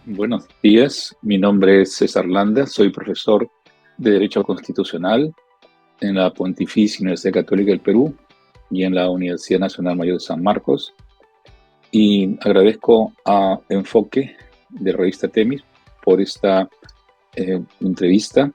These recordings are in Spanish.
Buenos días, mi nombre es César Landa, soy profesor de Derecho Constitucional en la Pontificia Universidad Católica del Perú y en la Universidad Nacional Mayor de San Marcos. Y agradezco a Enfoque de Revista Temis por esta entrevista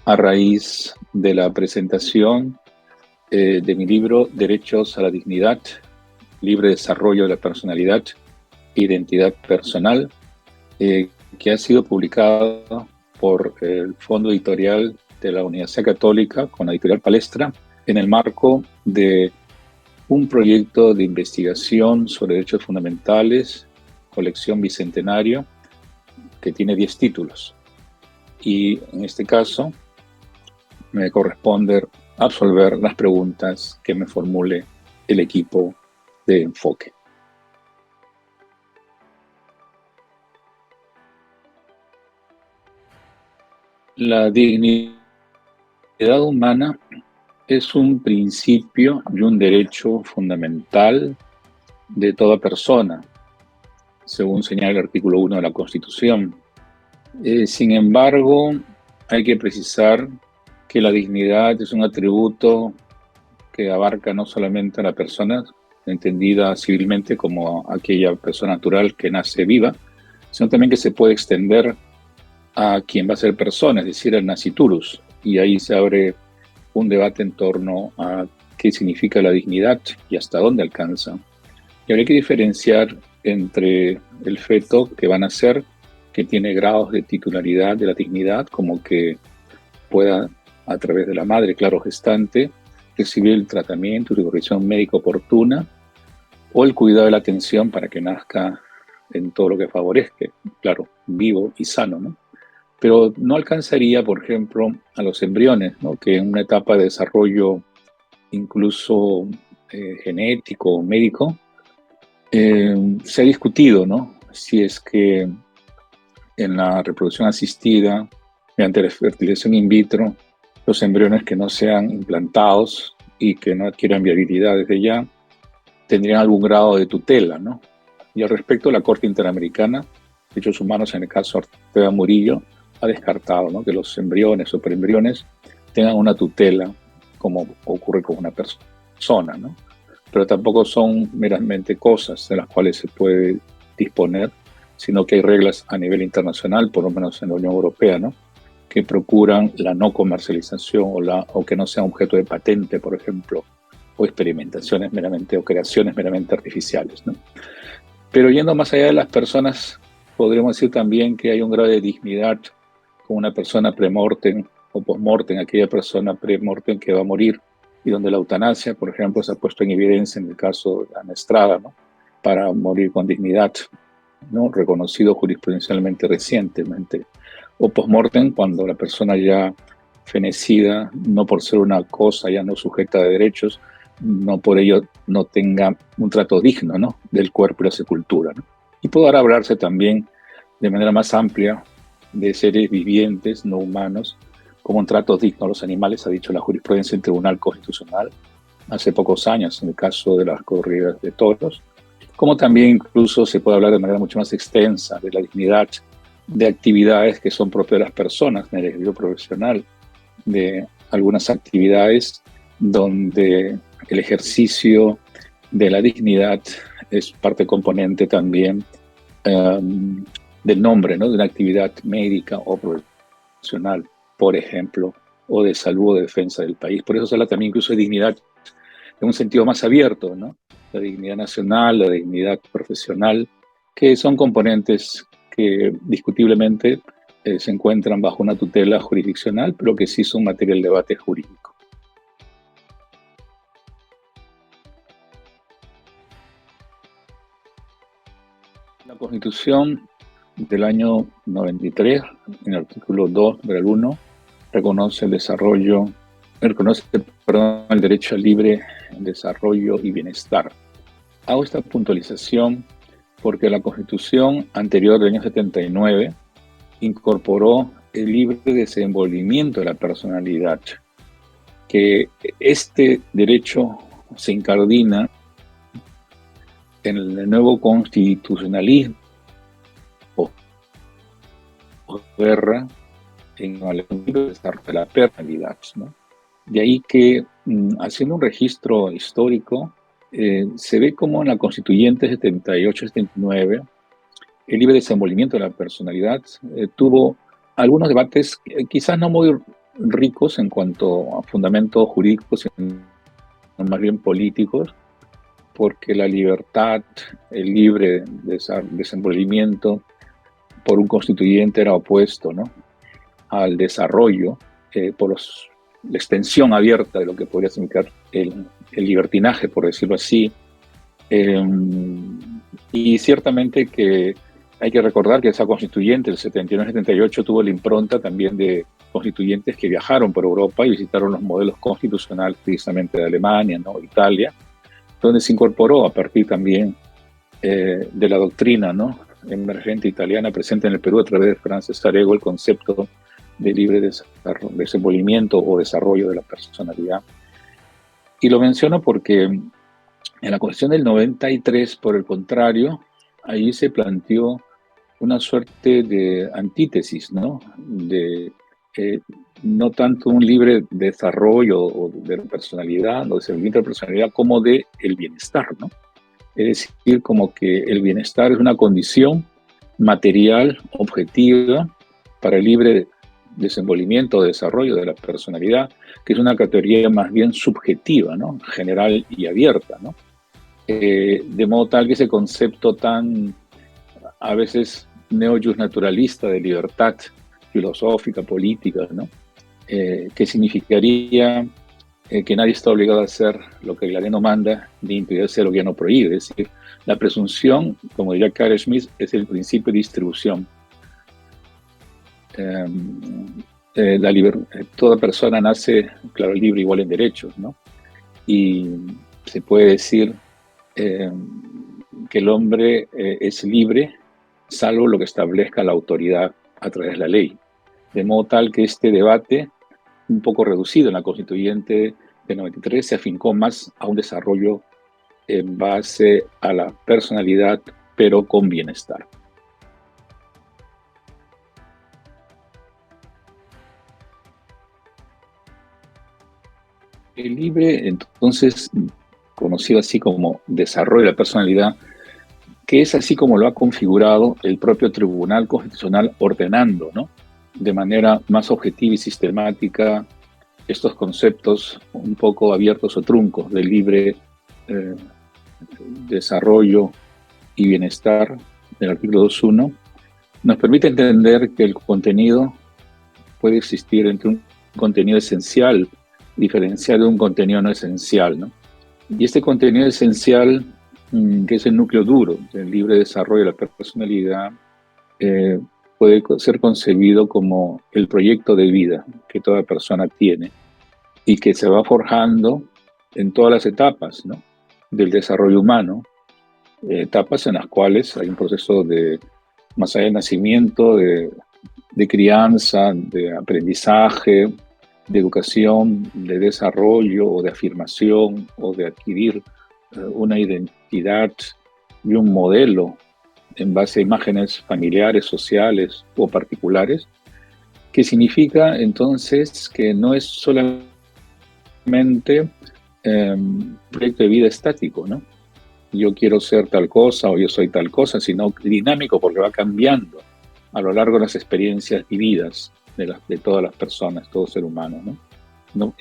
a raíz de la presentación de mi libro Derechos a la Dignidad, Libre Desarrollo de la Personalidad e Identidad Personal, que ha sido publicado por el Fondo Editorial de la Universidad Católica con la editorial Palestra en el marco de un proyecto de investigación sobre derechos fundamentales, colección Bicentenario, que tiene 10 títulos. Y en este caso me corresponde absolver las preguntas que me formule el equipo de Enfoque. La dignidad humana es un principio y un derecho fundamental de toda persona, según señala el artículo 1 de la Constitución. Sin embargo, hay que precisar que la dignidad es un atributo que abarca no solamente a la persona, entendida civilmente como aquella persona natural que nace viva, sino también que se puede extender a quien va a ser persona, es decir, al nasciturus. Y ahí se abre un debate en torno a qué significa la dignidad y hasta dónde alcanza. Y habría que diferenciar entre el feto que va a nacer, que tiene grados de titularidad de la dignidad, como que pueda, a través de la madre, claro, gestante, recibir el tratamiento y supervisión médica oportuna, o el cuidado de la atención para que nazca en todo lo que favorezca, claro, vivo y sano, ¿no? Pero no alcanzaría, por ejemplo, a los embriones, ¿no? Que en una etapa de desarrollo incluso genético o médico, se ha discutido, ¿no? Si es que en la reproducción asistida, mediante la fertilización in vitro, los embriones que no sean implantados y que no adquieran viabilidad desde ya, tendrían algún grado de tutela, ¿no? Y al respecto, la Corte Interamericana de Derechos Humanos, en el caso Ortega Murillo, ha descartado, ¿no?, que los embriones o preembriones tengan una tutela como ocurre con una persona, ¿no? Pero tampoco son meramente cosas de las cuales se puede disponer, sino que hay reglas a nivel internacional, por lo menos en la Unión Europea, ¿no?, que procuran la no comercialización o que no sea objeto de patente, por ejemplo, o experimentaciones meramente o creaciones meramente artificiales, ¿no? Pero yendo más allá de las personas, podríamos decir también que hay un grado de dignidad con una persona premortem o postmortem, aquella persona premortem que va a morir, y donde la eutanasia, por ejemplo, se ha puesto en evidencia en el caso de Ana Estrada, ¿no?, para morir con dignidad, ¿no?, reconocido jurisprudencialmente recientemente. O postmortem, cuando la persona ya fenecida, no por ser una cosa ya no sujeta de derechos, no por ello no tenga un trato digno, ¿no?, del cuerpo y la sepultura, ¿no? Y podrá hablarse también de manera más amplia de seres vivientes, no humanos, como un trato digno a los animales, ha dicho la jurisprudencia del Tribunal Constitucional hace pocos años, en el caso de las corridas de toros, como también incluso se puede hablar de manera mucho más extensa de la dignidad de actividades que son propias de las personas en el ejercicio profesional, de algunas actividades donde el ejercicio de la dignidad es parte componente también del nombre, ¿no?, de una actividad médica o profesional, por ejemplo, o de salud o de defensa del país. Por eso se habla también incluso de dignidad en un sentido más abierto, ¿no? La dignidad nacional, la dignidad profesional, que son componentes que discutiblemente se encuentran bajo una tutela jurisdiccional, pero que sí son materia del debate jurídico. La Constitución del año 93, en el artículo 2, numeral 1, reconoce el derecho al libre desarrollo y bienestar. Hago esta puntualización porque la Constitución anterior del año 79 incorporó el libre desenvolvimiento de la personalidad, que este derecho se incardina en el nuevo constitucionalismo posguerra en el desarrollo de la personalidad, ¿no? De ahí que, haciendo un registro histórico, se ve como en la Constituyente 78-79, el libre desenvolvimiento de la personalidad tuvo algunos debates quizás no muy ricos en cuanto a fundamentos jurídicos, sino más bien políticos, porque la libertad, el libre desenvolvimiento por un constituyente era opuesto, ¿no?, al desarrollo, la extensión abierta de lo que podría significar el libertinaje, por decirlo así. Y ciertamente que hay que recordar que esa constituyente, el 79-78, tuvo la impronta también de constituyentes que viajaron por Europa y visitaron los modelos constitucionales precisamente de Alemania, ¿no?, Italia, donde se incorporó a partir también de la doctrina, ¿no?, emergente italiana presente en el Perú a través de Francis Arego, el concepto de libre desenvolvimiento o desarrollo de la personalidad. Y lo menciono porque en la Constitución del 93, por el contrario, ahí se planteó una suerte de antítesis, ¿no?, de no tanto un libre desarrollo de la personalidad o desenvolvimiento de la personalidad como de el bienestar, ¿no? Es decir, como que el bienestar es una condición material, objetiva, para el libre desenvolvimiento o desarrollo de la personalidad, que es una categoría más bien subjetiva, ¿no?, general y abierta, ¿no? De modo tal que ese concepto tan, a veces, neo-naturalista de libertad filosófica, política, ¿no?, que significaría que nadie está obligado a hacer lo que la ley no manda, ni impedir hacer lo que ya no prohíbe. Es decir, la presunción, como diría Carl Schmitt, es el principio de distribución. Toda persona nace, claro, libre, igual en derechos, ¿no? Y se puede decir que el hombre es libre, salvo lo que establezca la autoridad a través de la ley. De modo tal que este debate, un poco reducido en la Constituyente de 93, se afincó más a un desarrollo en base a la personalidad, pero con bienestar. El libre, entonces, conocido así como desarrollo de la personalidad, que es así como lo ha configurado el propio Tribunal Constitucional, ordenando, ¿no?, de manera más objetiva y sistemática estos conceptos un poco abiertos o truncos del libre desarrollo y bienestar del artículo 2.1, nos permite entender que el contenido puede existir entre un contenido esencial diferencial de un contenido no esencial, ¿no? Y este contenido esencial, que es el núcleo duro del libre desarrollo de la personalidad, puede ser concebido como el proyecto de vida que toda persona tiene y que se va forjando en todas las etapas, ¿no?, del desarrollo humano, etapas en las cuales hay un proceso de, más allá del nacimiento, de crianza, de aprendizaje, de educación, de desarrollo o de afirmación o de adquirir una identidad y un modelo en base a imágenes familiares, sociales o particulares, que significa entonces que no es solamente un proyecto de vida estático, ¿no? Yo quiero ser tal cosa o yo soy tal cosa, sino dinámico porque va cambiando a lo largo de las experiencias vividas de todas las personas, todo ser humano, ¿no?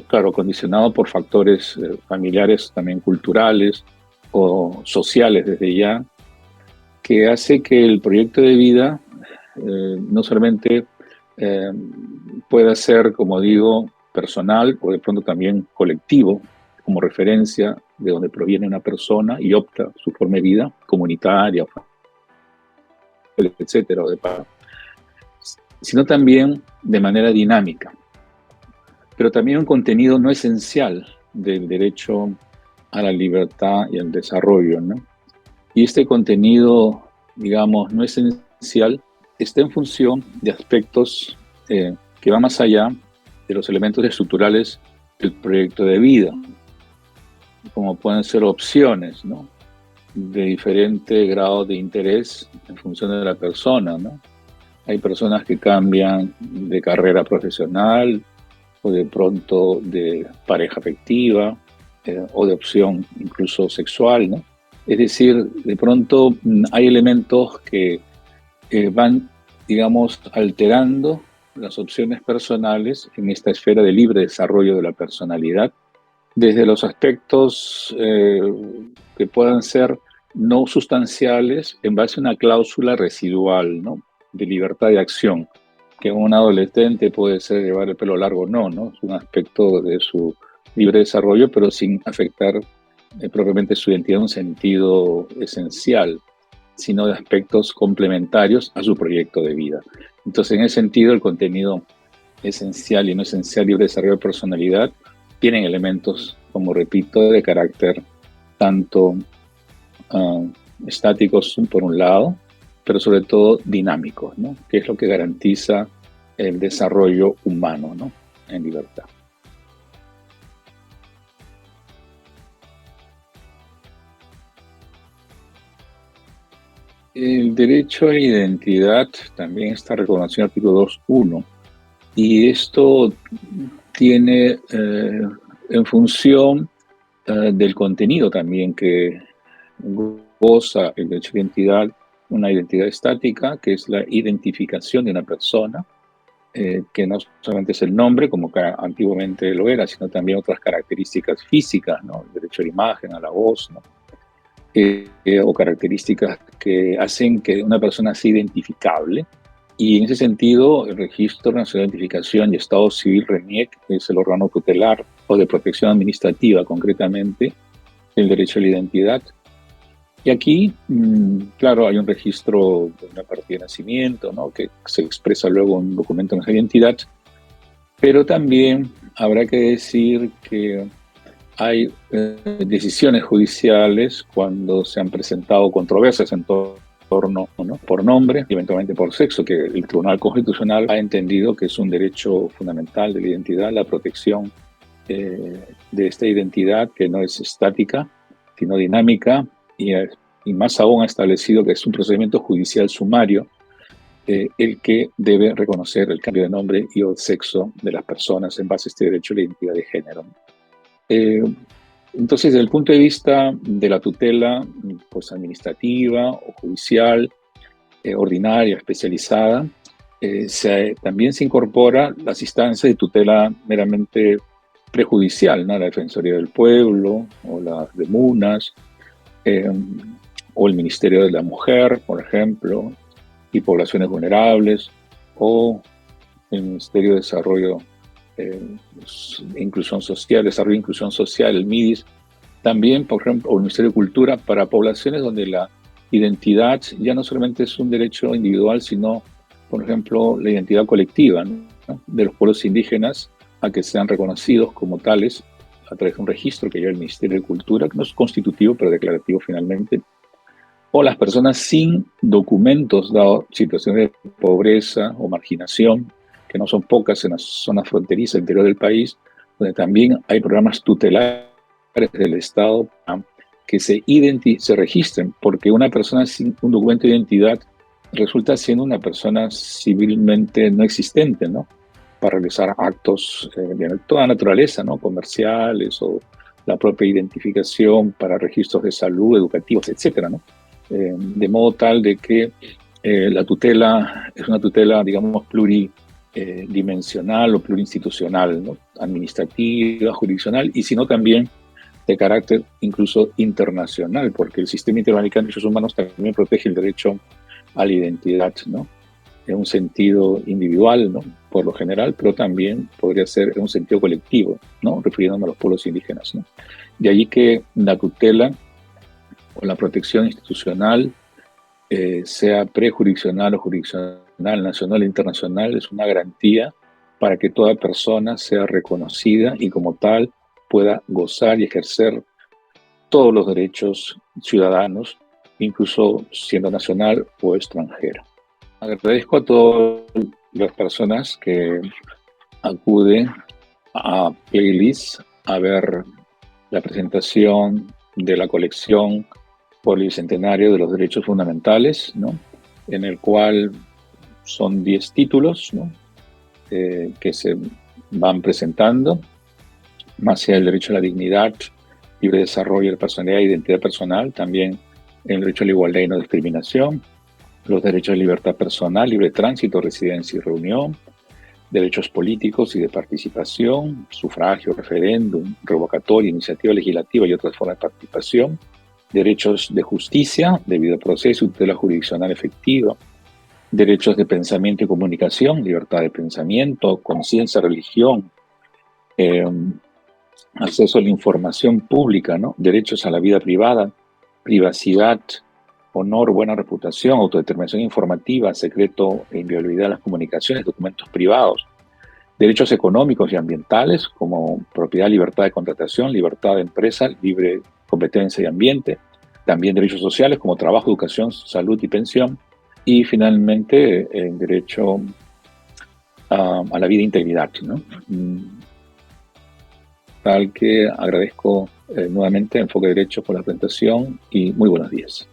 Claro, condicionado por factores familiares, también culturales o sociales desde ya, que hace que el proyecto de vida no solamente pueda ser, como digo, personal o de pronto también colectivo, como referencia de donde proviene una persona y opta su forma de vida comunitaria, etcétera, sino también de manera dinámica. Pero también un contenido no esencial del derecho a la libertad y al desarrollo, ¿no? Y este contenido, digamos, no esencial, está en función de aspectos que van más allá de los elementos estructurales del proyecto de vida, como pueden ser opciones, ¿no?, de diferente grado de interés en función de la persona, ¿no? Hay personas que cambian de carrera profesional o de pronto de pareja afectiva o de opción incluso sexual, ¿no? Es decir, de pronto hay elementos que van, digamos, alterando las opciones personales en esta esfera de libre desarrollo de la personalidad, desde los aspectos que puedan ser no sustanciales en base a una cláusula residual, ¿no? De libertad de acción, que un adolescente puede ser llevar el pelo largo o no, ¿no? Es un aspecto de su libre desarrollo, pero sin afectar propiamente su identidad en un sentido esencial, sino de aspectos complementarios a su proyecto de vida. Entonces, en ese sentido, el contenido esencial y no esencial libre desarrollo de personalidad tienen elementos, como repito, de carácter tanto estáticos por un lado, pero sobre todo dinámicos, ¿no? Que es lo que garantiza el desarrollo humano, ¿no? En libertad. El derecho a la identidad también está reconocido en el artículo 2.1 y esto tiene en función del contenido también que goza el derecho a la identidad, una identidad estática, que es la identificación de una persona, que no solamente es el nombre, como que antiguamente lo era, sino también otras características físicas, ¿no? El derecho a la imagen, a la voz, ¿no? O características que hacen que una persona sea identificable. Y en ese sentido, el Registro Nacional de Identificación y Estado Civil, RENIEC, es el órgano tutelar o de protección administrativa, concretamente, del derecho a la identidad. Y aquí, claro, hay un registro de una partida de nacimiento, ¿no? Que se expresa luego en un documento de identidad, pero también habrá que decir que hay decisiones judiciales cuando se han presentado controversias en torno, ¿no? Por nombre y eventualmente por sexo, que el Tribunal Constitucional ha entendido que es un derecho fundamental de la identidad, la protección de esta identidad que no es estática, sino dinámica, y más aún ha establecido que es un procedimiento judicial sumario el que debe reconocer el cambio de nombre y o sexo de las personas en base a este derecho a la identidad de género. Eh, entonces, desde el punto de vista de la tutela pues, administrativa o judicial, ordinaria, especializada, también se incorpora las instancias de tutela meramente prejudicial, ¿no? La Defensoría del Pueblo o las de MUNAS, eh, o el Ministerio de la Mujer, por ejemplo, y poblaciones vulnerables, o el Ministerio de Desarrollo Inclusión Social, Desarrollo e Inclusión Social, el MIDIS, también, por ejemplo, o el Ministerio de Cultura, para poblaciones donde la identidad ya no solamente es un derecho individual, sino, por ejemplo, la identidad colectiva, ¿no? De los pueblos indígenas a que sean reconocidos como tales a través de un registro que lleva el Ministerio de Cultura, que no es constitutivo, pero declarativo finalmente, o las personas sin documentos, dado situaciones de pobreza o marginación, que no son pocas en las zonas fronterizas interior del país, donde también hay programas tutelares del Estado que se registren, porque una persona sin un documento de identidad resulta siendo una persona civilmente no existente, ¿no? Para realizar actos de toda naturaleza, ¿no? Comerciales o la propia identificación para registros de salud, educativos, etcétera, ¿no? De modo tal de que la tutela es una tutela, digamos, pluridimensional o plurinstitucional, ¿no? Administrativa, jurisdiccional, y sino también de carácter incluso internacional, porque el sistema interamericano de derechos humanos también protege el derecho a la identidad, ¿no? En un sentido individual, ¿no? Por lo general, pero también podría ser en un sentido colectivo, ¿no? Refiriéndome a los pueblos indígenas, ¿no? De allí que la tutela o la protección institucional, sea prejurisdiccional o jurisdiccional, nacional e internacional, es una garantía para que toda persona sea reconocida y como tal pueda gozar y ejercer todos los derechos ciudadanos, incluso siendo nacional o extranjera. Agradezco a todas las personas que acuden a Playlist a ver la presentación de la colección por el Bicentenario de los Derechos Fundamentales, ¿no? En el cual Son 10 títulos, ¿no? Que se van presentando, más allá del derecho a la dignidad, libre desarrollo de la personalidad e identidad personal, también el derecho a la igualdad y no discriminación, los derechos de libertad personal, libre tránsito, residencia y reunión, derechos políticos y de participación, sufragio, referéndum, revocatoria, iniciativa legislativa y otras formas de participación, derechos de justicia, debido proceso y tutela jurisdiccional efectiva, derechos de pensamiento y comunicación, libertad de pensamiento, conciencia, religión, acceso a la información pública, ¿no? Derechos a la vida privada, privacidad, honor, buena reputación, autodeterminación informativa, secreto e inviolabilidad de las comunicaciones, documentos privados, derechos económicos y ambientales como propiedad, libertad de contratación, libertad de empresa, libre competencia y ambiente, también derechos sociales como trabajo, educación, salud y pensión, y finalmente el derecho a la vida e integridad, ¿no? Tal que agradezco nuevamente Enfoque Derecho por la presentación y muy buenos días.